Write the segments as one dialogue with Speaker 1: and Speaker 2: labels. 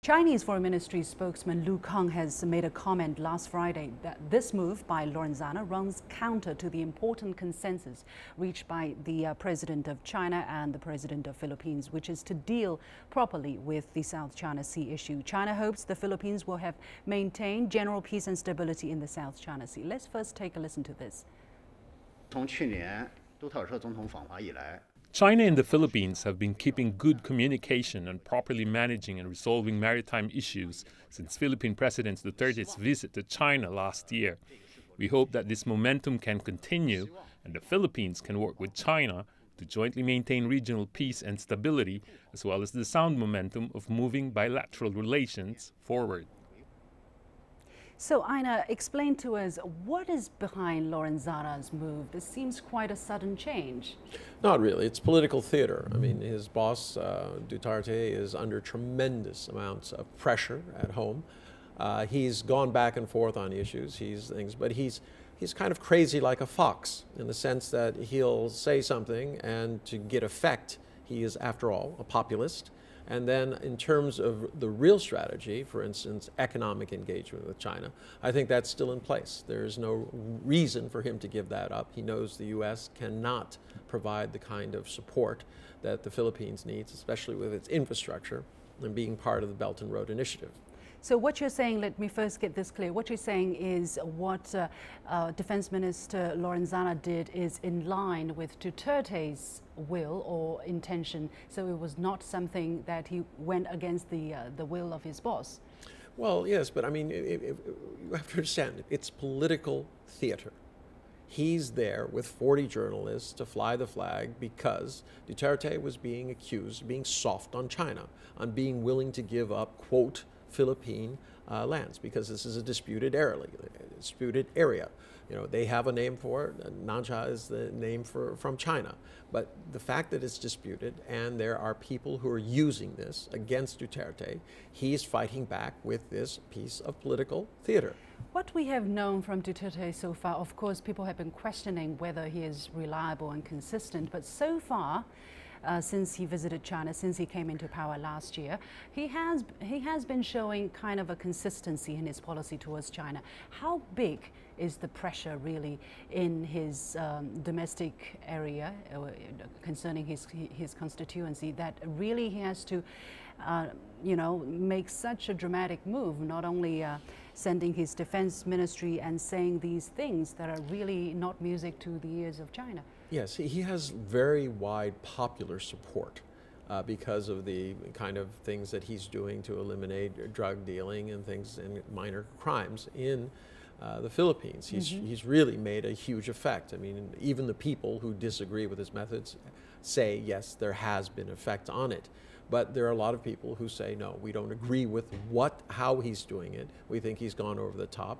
Speaker 1: Chinese Foreign Ministry spokesman Liu Xin has made a comment last Friday that this move by Lorenzana runs counter to the important consensus reached by the President of China and the President of Philippines, which is to deal properly with the South China Sea issue. China hopes the Philippines will have maintained general peace and stability in the South China Sea. Let's first take a listen to this.
Speaker 2: 从去年杜特尔特总统访华以来，
Speaker 3: China and the Philippines have been keeping good communication and properly managing and resolving maritime issues since Philippine President Duterte's visit to China last year. We hope that this momentum can continue and the Philippines can work with China to jointly maintain regional peace and stability, as well as the sound momentum of moving bilateral relations forward.
Speaker 1: So, Einar, explain to us what is behind Lorenzana's move. This seems quite a sudden change.
Speaker 4: Not really. It's political theater. I mean, his boss, Duterte, is under tremendous amounts of pressure at home. He's gone back and forth on issues, but he's kind of crazy like a fox in the sense that he'll say something, and to get effect, he is, after all, a populist. And then in terms of the real strategy, for instance, economic engagement with China, I think that's still in place. There is no reason for him to give that up. He knows the U.S. cannot provide the kind of support that the Philippines needs, especially with its infrastructure and being part of the Belt and Road Initiative.
Speaker 1: So what you're saying, let me first get this clear, what you're saying is what Defense Minister Lorenzana did is in line with Duterte's will or intention, so it was not something that he went against the will of his boss.
Speaker 4: Well, yes, but I mean, you have to understand, it's political theater. He's there with 40 journalists to fly the flag because Duterte was being accused of being soft on China, on being willing to give up, quote, Philippine lands, because this is a disputed area. You know, they have a name for it. Nansha is the name from China. But the fact that it's disputed and there are people who are using this against Duterte, he's fighting back with this piece of political theater.
Speaker 1: What we have known from Duterte so far, of course, people have been questioning whether he is reliable and consistent, but so far, since he visited China, since he came into power last year, he has been showing kind of a consistency in his policy towards China. How big is the pressure really in his domestic area concerning his constituency that really he has to make such a dramatic move, not only sending his defense ministry and saying these things that are really not music to the ears of China?
Speaker 4: Yes, he has very wide popular support because of the kind of things that he's doing to eliminate drug dealing and things and minor crimes in the Philippines. He's really made a huge effect. I mean, even the people who disagree with his methods say, yes, there has been effect on it. But there are a lot of people who say, no, we don't agree with how he's doing it. We think he's gone over the top.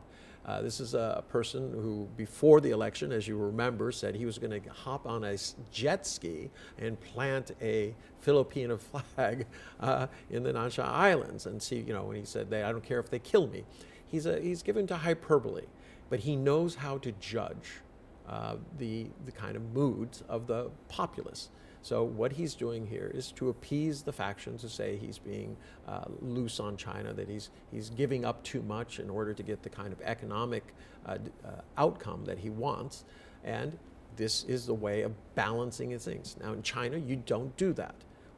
Speaker 4: This is a person who, before the election, as you remember, said he was going to hop on a jet ski and plant a Filipino flag in the Nansha Islands and see, when he said, I don't care if they kill me. He's given to hyperbole, but he knows how to judge the kind of moods of the populace. So what he's doing here is to appease the factions, to say he's being loose on China, that he's giving up too much in order to get the kind of economic outcome that he wants. And this is the way of balancing his things. Now in China, you don't do that.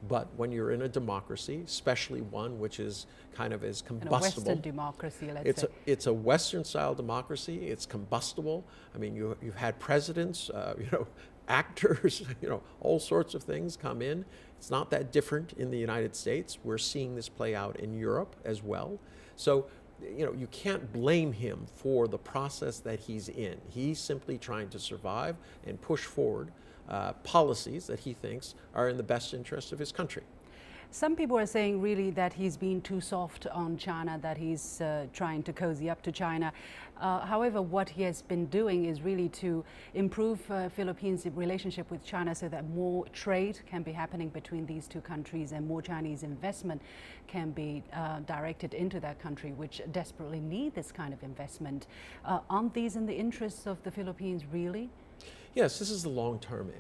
Speaker 4: But when you're in a democracy, especially one which is kind of as combustible.
Speaker 1: A Western democracy, let's say.
Speaker 4: It's a Western-style democracy. It's combustible. I mean, you've had presidents, actors, all sorts of things come in. It's not that different in the United States. We're seeing this play out in Europe as well. So, you can't blame him for the process that he's in. He's simply trying to survive and push forward policies that he thinks are in the best interest of his country.
Speaker 1: Some people are saying really that he's been too soft on China, that he's trying to cozy up to China. However, what he has been doing is really to improve Philippines' relationship with China so that more trade can be happening between these two countries and more Chinese investment can be directed into that country, which desperately need this kind of investment. Aren't these in the interests of the Philippines really?
Speaker 4: Yes, this is the long-term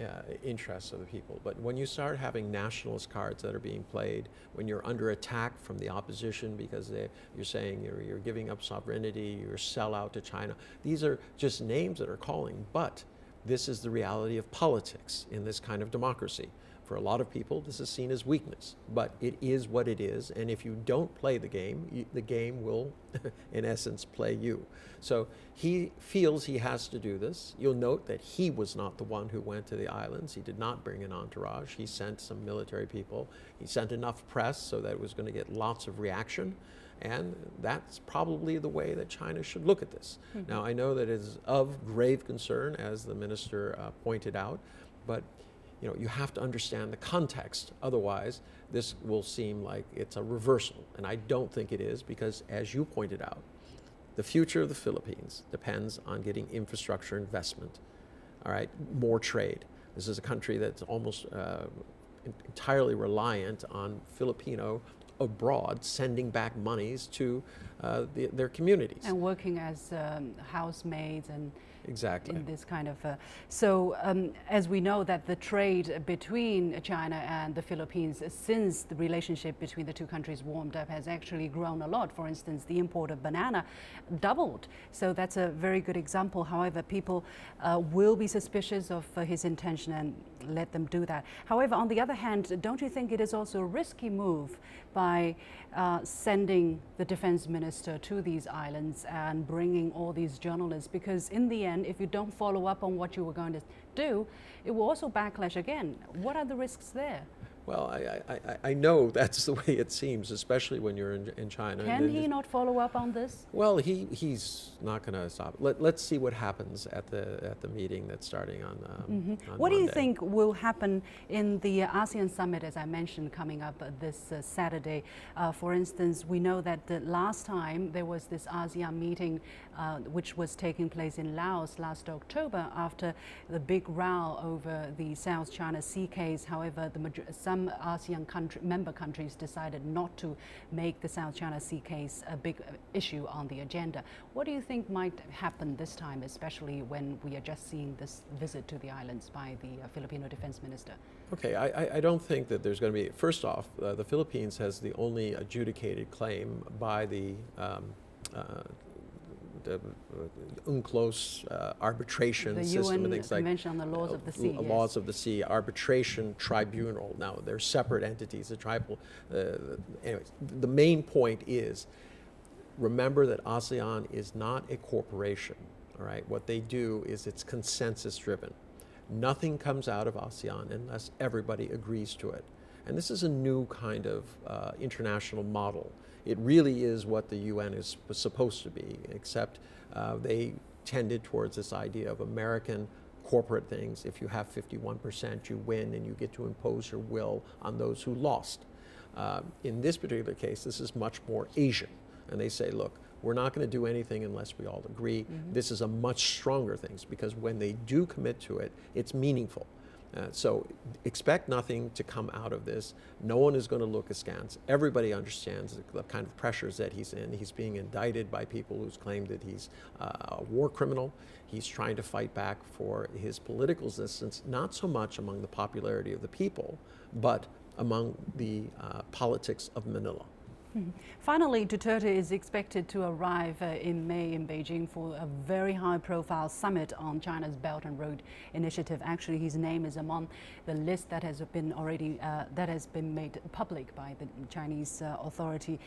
Speaker 4: interests of the people. But when you start having nationalist cards that are being played, when you're under attack from the opposition because you're saying you're giving up sovereignty, you're sell out to China, these are just names that are calling. But this is the reality of politics in this kind of democracy. For a lot of people, this is seen as weakness, but it is what it is. And if you don't play the game will, in essence, play you. So he feels he has to do this. You'll note that he was not the one who went to the islands. He did not bring an entourage. He sent some military people. He sent enough press so that it was going to get lots of reaction. And that's probably the way that China should look at this. Mm-hmm. Now, I know that it is of grave concern, as the minister pointed out, but you have to understand the context. Otherwise, this will seem like it's a reversal. And I don't think it is, because as you pointed out, the future of the Philippines depends on getting infrastructure investment, all right, more trade. This is a country that's almost entirely reliant on Filipino abroad sending back monies to their communities.
Speaker 1: And working as housemaids and
Speaker 4: exactly
Speaker 1: in this kind of as we know that the trade between China and the Philippines, since the relationship between the two countries warmed up, has actually grown a lot. For instance, the import of banana doubled. So that's a very good example. However, people will be suspicious of his intention and let them do that. However, on the other hand, don't you think it is also a risky move by sending the defense minister to these islands and bringing all these journalists? Because in the end, if you don't follow up on what you were going to do, it will also backlash again. What are the risks there?
Speaker 4: Well, I know that's the way it seems, especially when you're in China.
Speaker 1: Can he not follow up on this?
Speaker 4: Well, he's not going to stop. Let's see what happens at the meeting that's starting on, on
Speaker 1: what
Speaker 4: Monday.
Speaker 1: do you think will happen in the ASEAN summit, as I mentioned, coming up this Saturday? For instance, we know that the last time there was this ASEAN meeting, which was taking place in Laos last October after the big row over the South China Sea case. However, some ASEAN member countries decided not to make the South China Sea case a big issue on the agenda. What do you think might happen this time, especially when we are just seeing this visit to the islands by the Filipino defense minister?
Speaker 4: Okay, I don't think that there's going to be, first off, the Philippines has the only adjudicated claim by the UNCLOS arbitration system and things like
Speaker 1: Convention on the Laws of the Sea.
Speaker 4: Laws of the Sea arbitration tribunal. Now they're separate entities. The tribal. Anyways, the main point is, remember that ASEAN is not a corporation. All right, what they do is it's consensus driven. Nothing comes out of ASEAN unless everybody agrees to it. And this is a new kind of international model. It really is what the UN is supposed to be, except they tended towards this idea of American corporate things. If you have 51%, you win and you get to impose your will on those who lost. In this particular case, this is much more Asian. And they say, look, we're not going to do anything unless we all agree. Mm-hmm. This is a much stronger thing, because when they do commit to it, it's meaningful. So expect nothing to come out of this. No one is going to look askance. Everybody understands the kind of pressures that he's in. He's being indicted by people who's claimed that he's a war criminal. He's trying to fight back for his political existence, not so much among the popularity of the people, but among the politics of Manila.
Speaker 1: Finally, Duterte is expected to arrive in May in Beijing for a very high-profile summit on China's Belt and Road Initiative. Actually, his name is among the list that has been made public by the Chinese authority.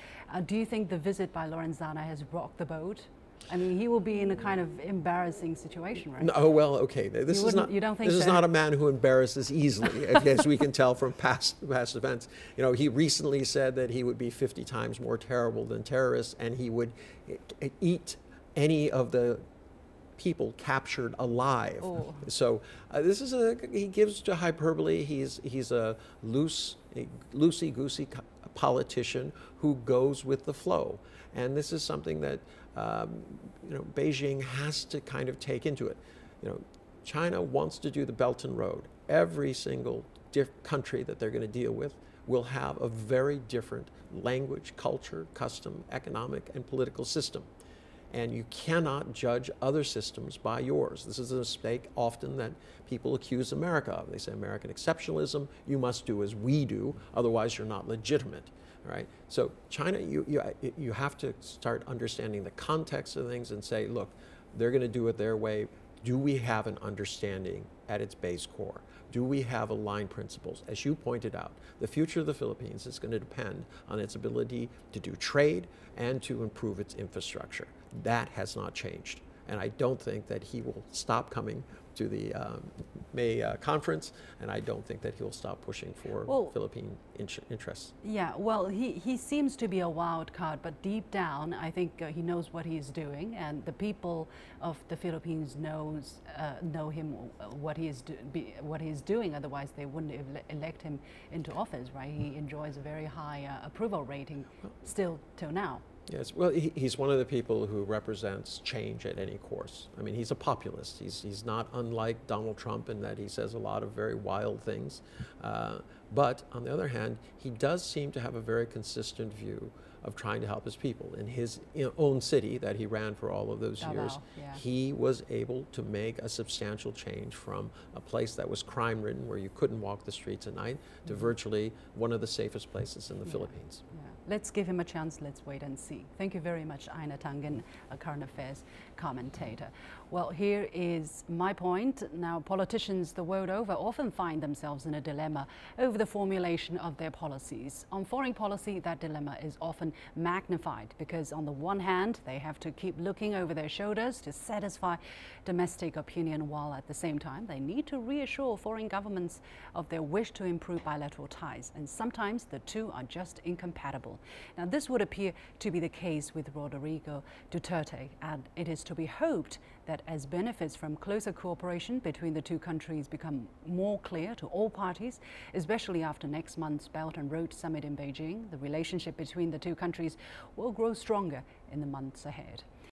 Speaker 1: Do you think the visit by Lorenzana has rocked the boat? I mean, he will be in a kind of embarrassing situation, right?
Speaker 4: No, well, okay. This is not.
Speaker 1: You don't think
Speaker 4: this is not a man who embarrasses easily, as we can tell from past events. You know, he recently said that he would be 50 times more terrible than terrorists, and he would eat any of the people captured alive. Oh. So this is he gives to hyperbole. He's a loosey-goosey politician who goes with the flow, and this is something that. Beijing has to kind of take into it. China wants to do the Belt and Road. Every single country that they're going to deal with will have a very different language, culture, custom, economic, and political system. And you cannot judge other systems by yours. This is a mistake often that people accuse America of. They say American exceptionalism, you must do as we do, otherwise you're not legitimate. Right? So China, you have to start understanding the context of things and say, look, they're going to do it their way. Do we have an understanding at its base core? Do we have aligned principles? As you pointed out, the future of the Philippines is going to depend on its ability to do trade and to improve its infrastructure. That has not changed. And I don't think that he will stop coming to the May conference, and I don't think that he'll stop pushing for Philippine interests.
Speaker 1: Yeah, well, he seems to be a wild card, but deep down, I think he knows what he's doing, and the people of the Philippines know him, what he's doing. Otherwise, they wouldn't elect him into office, right? He enjoys a very high approval rating still till now.
Speaker 4: Yes, well, he's one of the people who represents change at any course. I mean, he's a populist. He's not unlike Donald Trump in that he says a lot of very wild things. But on the other hand, he does seem to have a very consistent view of trying to help his people. In his own city that he ran for all of those years, he was able to make a substantial change from a place that was crime-ridden, where you couldn't walk the streets at night, to virtually one of the safest places in the Philippines.
Speaker 1: Yeah. Let's give him a chance. Let's wait and see. Thank you very much, Einar Tangen, a current affairs commentator. Well, here is my point. Now, politicians the world over often find themselves in a dilemma over the formulation of their policies. On foreign policy, that dilemma is often magnified because on the one hand, they have to keep looking over their shoulders to satisfy domestic opinion, while at the same time, they need to reassure foreign governments of their wish to improve bilateral ties. And sometimes the two are just incompatible. Now, this would appear to be the case with Rodrigo Duterte, and it is to be hoped that as benefits from closer cooperation between the two countries become more clear to all parties, especially after next month's Belt and Road Summit in Beijing, the relationship between the two countries will grow stronger in the months ahead.